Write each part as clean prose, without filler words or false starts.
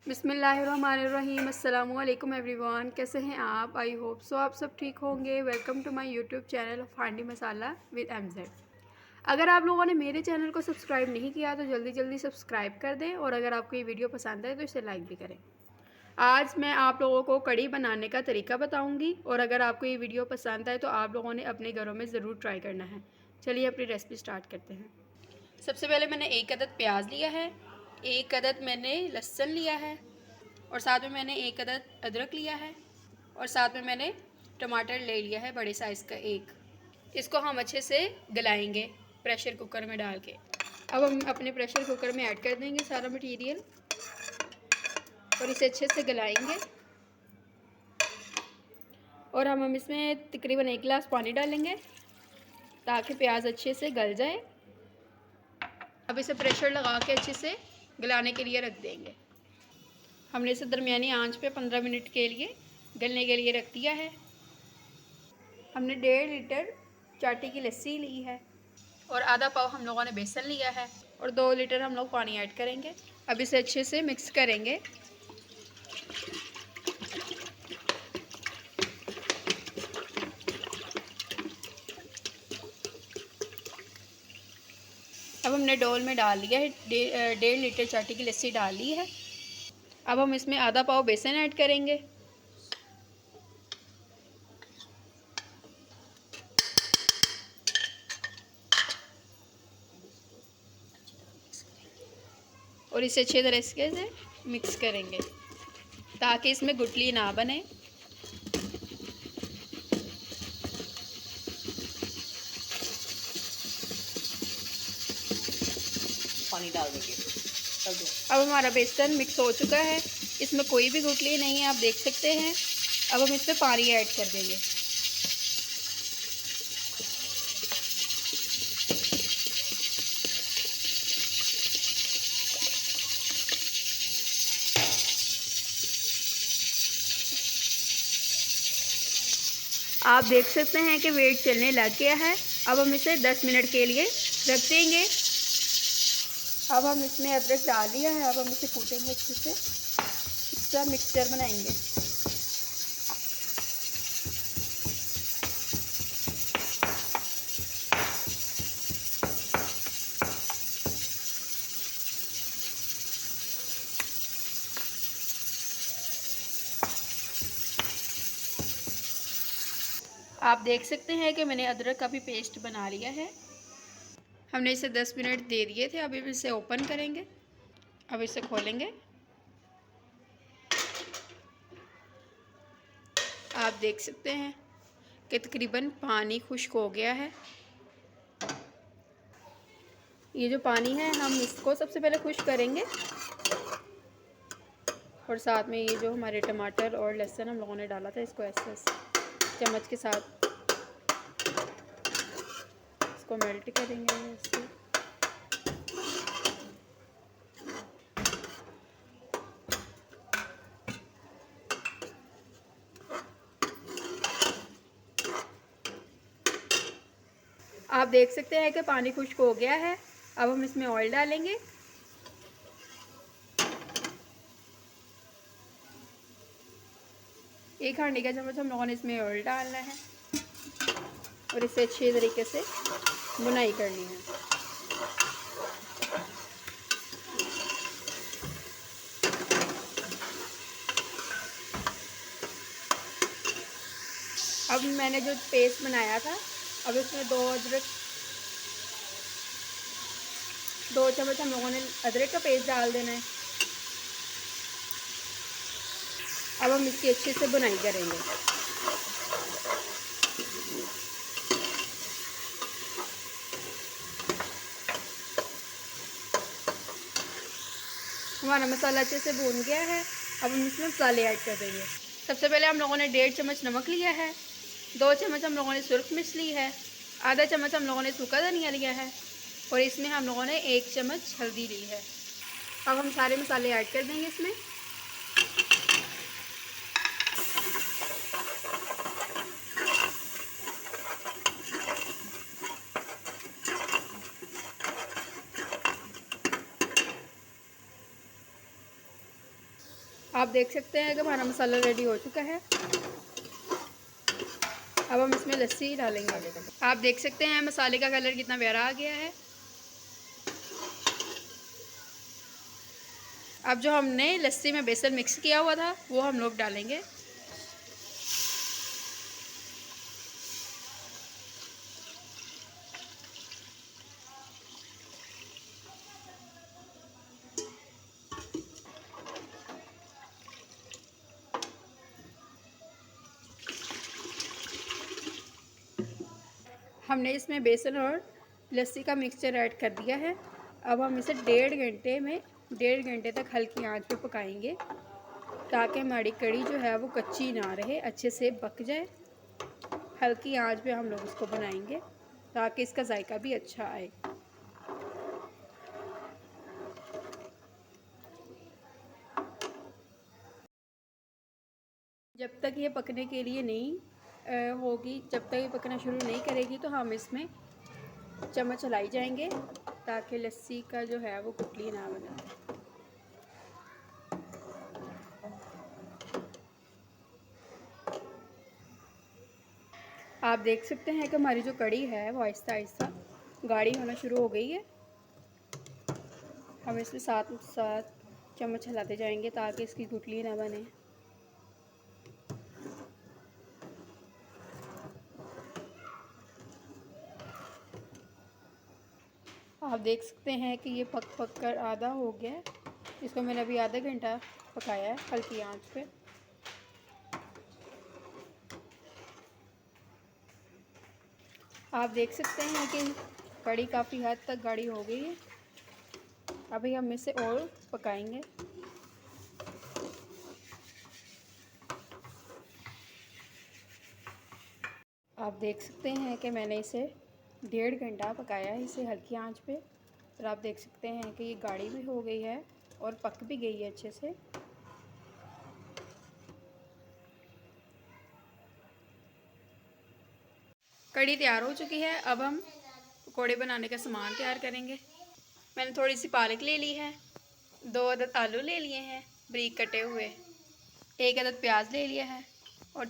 बिस्मिल्लाहिर्रहमानिर्रहीम। अस्सलामु अलैकुम एवरीवन, कैसे हैं आप? आई होप सो आप सब ठीक होंगे। Welcome to my YouTube channel of Handi Masala with MZ। अगर आप लोगों ने मेरे चैनल को सब्सक्राइब नहीं किया तो जल्दी जल्दी सब्सक्राइब कर दें, और अगर आपको ये वीडियो पसंद है तो इसे लाइक भी करें। आज मैं आप लोगों को कड़ी बनाने का तरीका बताऊँगी, और अगर आपको ये वीडियो पसंद आए तो आप लोगों ने अपने घरों में ज़रूर ट्राई करना है। चलिए अपनी रेसिपी स्टार्ट करते हैं। सबसे पहले मैंने एक अदद प्याज लिया है, एक अदद मैंने लहसुन लिया है, और साथ में मैंने एक अदद अदरक लिया है, और साथ में मैंने टमाटर ले लिया है बड़े साइज़ का एक। इसको हम अच्छे से गलाएंगे प्रेशर कुकर में डाल के। अब हम अपने प्रेशर कुकर में ऐड कर देंगे सारा मटेरियल और इसे अच्छे से गलाएंगे। और हम इसमें तकरीबन 1 गिलास पानी डालेंगे ताकि प्याज अच्छे से गल जाए। अब इसे प्रेशर लगा के अच्छे से गलाने के लिए रख देंगे। हमने इसे दरमियानी आंच पे 15 मिनट के लिए गलने के लिए रख दिया है। हमने 1.5 लीटर चाटी की लस्सी ली है, और आधा पाव हम लोगों ने बेसन लिया है, और 2 लीटर हम लोग पानी ऐड करेंगे। अब इसे अच्छे से मिक्स करेंगे। अब हमने डोल में डाल लिया है, 1.5 लीटर चाटी की लस्सी डाल ली है। अब हम इसमें आधा पाव बेसन ऐड करेंगे, और इसे अच्छे तरीके से मिक्स करेंगे ताकि इसमें गुठली ना बने। पानी डाल देंगे। अब हमारा बेसन मिक्स हो चुका है, इसमें कोई भी गुठली नहीं है, आप देख सकते हैं। अब हम इसमें पानी ऐड कर देंगे। आप देख सकते हैं कि वेट चलने लग गया है। अब हम इसे 10 मिनट के लिए रख देंगे। अब हम इसमें अदरक डाल दिया है, अब हम इसे कूटेंगे अच्छे से, इसका मिक्सचर बनाएंगे। आप देख सकते हैं कि मैंने अदरक का भी पेस्ट बना लिया है। हमने इसे 10 मिनट दे दिए थे। अभी इसे ओपन करेंगे, अब इसे खोलेंगे। आप देख सकते हैं कि तकरीबन पानी खुश्क हो गया है। ये जो पानी है हम इसको सबसे पहले खुश्क करेंगे, और साथ में ये जो हमारे टमाटर और लहसुन हम लोगों ने डाला था इसको ऐसे ऐसे चम्मच के साथ इसको मेल्ट करेंगे ऐसे। आप देख सकते हैं कि पानी खुश्क हो गया है। अब हम इसमें ऑयल डालेंगे। एक हांडी का चम्मच हम लोगों ने इसमें ऑयल डालना है, और इसे अच्छे तरीके से बुनाई करनी है। अब मैंने जो पेस्ट बनाया था, अब इसमें 2 चम्मच हम लोगों ने अदरक का पेस्ट डाल देना है। अब हम इसकी अच्छे से बुनाई करेंगे। हमारा मसाला अच्छे से भून गया है। अब हम इसमें मसाले ऐड कर देंगे। सबसे पहले हम लोगों ने 1.5 चम्मच नमक लिया है, 2 चम्मच हम लोगों ने सुरख मिर्च ली है, आधा चम्मच हम लोगों ने सूखा धनिया लिया है, और इसमें हम लोगों ने 1 चम्मच हल्दी ली है। अब हम सारे मसाले ऐड कर देंगे इसमें। आप देख सकते हैं कि हमारा मसाला रेडी हो चुका है। अब हम इसमें लस्सी डालेंगे। आप देख सकते हैं मसाले का कलर कितना प्यारा आ गया है। अब जो हमने लस्सी में बेसन मिक्स किया हुआ था वो हम लोग डालेंगे। हमने इसमें बेसन और लस्सी का मिक्सचर ऐड कर दिया है। अब हम इसे 1.5 घंटे तक हल्की आंच पे पकाएंगे ताकि हमारी कड़ी जो है वो कच्ची ना रहे, अच्छे से पक जाए। हल्की आंच पे हम लोग इसको बनाएंगे ताकि इसका जायका भी अच्छा आए। जब तक ये पकने के लिए नहीं होगी, जब तक ये पकना शुरू नहीं करेगी तो हम इसमें चम्मच हिलाई जाएंगे ताकि लस्सी का जो है वो गुठली ना बने। आप देख सकते हैं कि हमारी जो कड़ी है वो आहिस्ता आहिस्ता गाढ़ी होना शुरू हो गई है। हम इसमें साथ साथ चम्मच हिलाते जाएंगे ताकि इसकी गुठली ना बने। आप देख सकते हैं कि ये पक कर आधा हो गया है। इसको मैंने अभी आधा घंटा पकाया है हल्की आंच पे। आप देख सकते हैं कि कड़ी काफ़ी हद तक गाढ़ी हो गई है। अभी हम इसे और पकाएंगे। आप देख सकते हैं कि मैंने इसे 1.5 घंटा पकाया है इसे हल्की आंच पे। और आप देख सकते हैं कि ये गाढ़ी भी हो गई है और पक भी गई है अच्छे से। कड़ी तैयार हो चुकी है। अब हम पकौड़े बनाने का सामान तैयार करेंगे। मैंने थोड़ी सी पालक ले ली है, 2 अदद आलू ले लिए हैं बारीक कटे हुए, 1 अदद प्याज ले लिया है और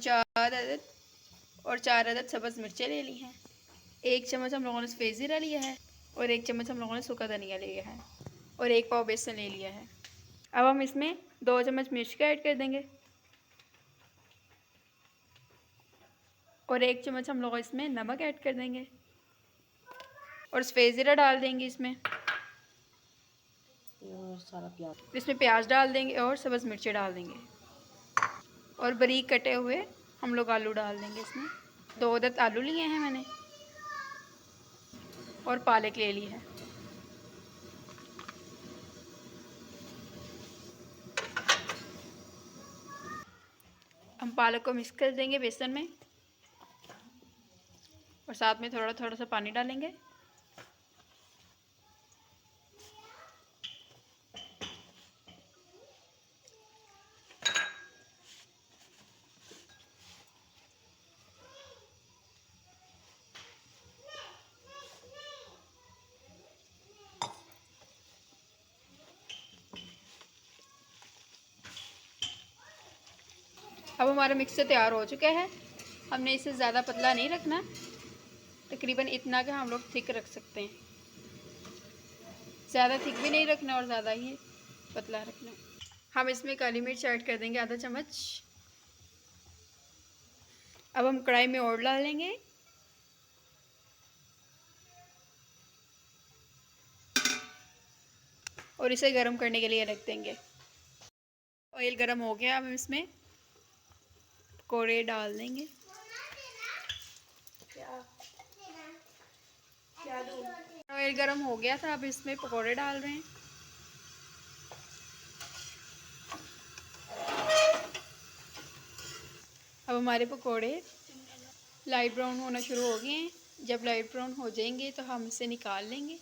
4 अदद सब्ज़ मिर्चें ले ली हैं। 1 चम्मच हम लोगों ने सफ़ेद ज़ीरा लिया है और 1 चम्मच हम लोगों ने सूखा धनिया लिया है और 1 पाव बेसन ले लिया है। अब हम इसमें 2 चम्मच मिर्च का ऐड कर देंगे और 1 चम्मच हम लोग इसमें नमक ऐड कर देंगे और सफ़ेद ज़ीरा डाल देंगे इसमें। इसमें प्याज डाल देंगे और सब्ज़ मिर्चें डाल देंगे और बारीक कटे हुए हम लोग आलू डाल देंगे इसमें। 2 अदद आलू लिए हैं मैंने और पालक ले ली है। हम पालक को मिक्स कर देंगे बेसन में और साथ में थोड़ा थोड़ा सा पानी डालेंगे। अब हमारा मिक्सचर तैयार हो चुका है। हमने इसे ज़्यादा पतला नहीं रखना, तकरीबन इतना कि हम लोग थिक रख सकते हैं। ज़्यादा थिक भी नहीं रखना और ज़्यादा ही पतला रखना। हम इसमें काली मिर्च ऐड कर देंगे आधा चम्मच। अब हम कढ़ाई में और डालेंगे और इसे गर्म करने के लिए रख देंगे। ऑयल गर्म हो गया, अब हम इसमें पकौड़े डाल देंगे। ऑयल गर्म हो गया था, अब इसमें पकौड़े डाल रहे हैं। अब हमारे पकौड़े लाइट ब्राउन होना शुरू हो गए हैं। जब लाइट ब्राउन हो जाएंगे तो हम इसे निकाल लेंगे।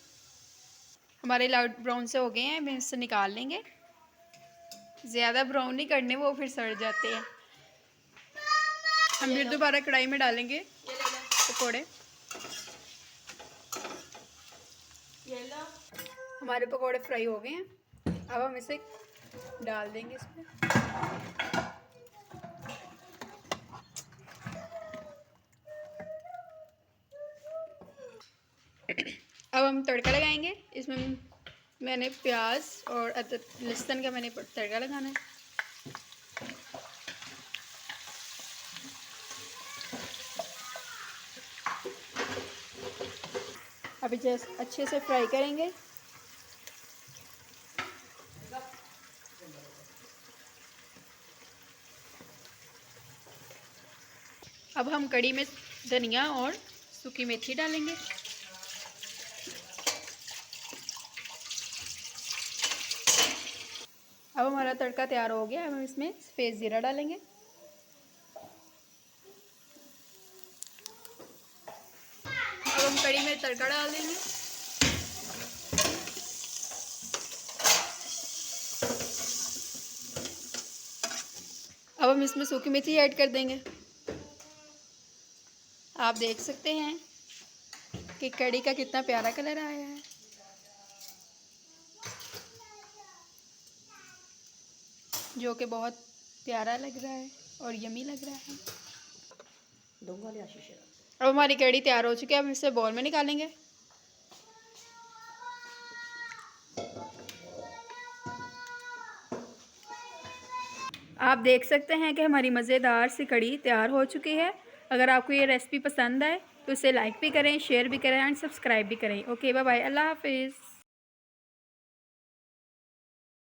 हमारे लाइट ब्राउन से हो गए हैं, हम इसे निकाल लेंगे। ज़्यादा ब्राउन नहीं करने, वो फिर सड़ जाते हैं। हम फिर दोबारा कढ़ाई में डालेंगे पकौड़े। हमारे पकौड़े फ्राई हो गए हैं। अब हम इसे डाल देंगे इसमें। अब हम तड़का लगाएंगे। इसमें मैंने प्याज और अदरक लहसुन का मैंने तड़का लगाना है। अभी जैसे अच्छे से फ्राई करेंगे। अब हम कढ़ी में धनिया और सूखी मेथी डालेंगे। अब हमारा तड़का तैयार हो गया। अब हम इसमें सफ़ेद ज़ीरा डालेंगे। अब हम कढ़ी में तड़का डाल देंगे। अब हम इसमें सूखी मेथी ऐड कर देंगे। आप देख सकते हैं कि कढ़ी का कितना प्यारा कलर आया है। जो कि बहुत प्यारा लग रहा है और यमी लग रहा है। अब हमारी कढ़ी तैयार हो चुकी है। अब इसे बाउल में निकालेंगे। आप देख सकते हैं कि हमारी मज़ेदार सी कढ़ी तैयार हो चुकी है। अगर आपको ये रेसिपी पसंद आए तो इसे लाइक भी करें, शेयर भी करें एंड सब्सक्राइब भी करें। ओके, बाय बाय, अल्लाह हाफिज़।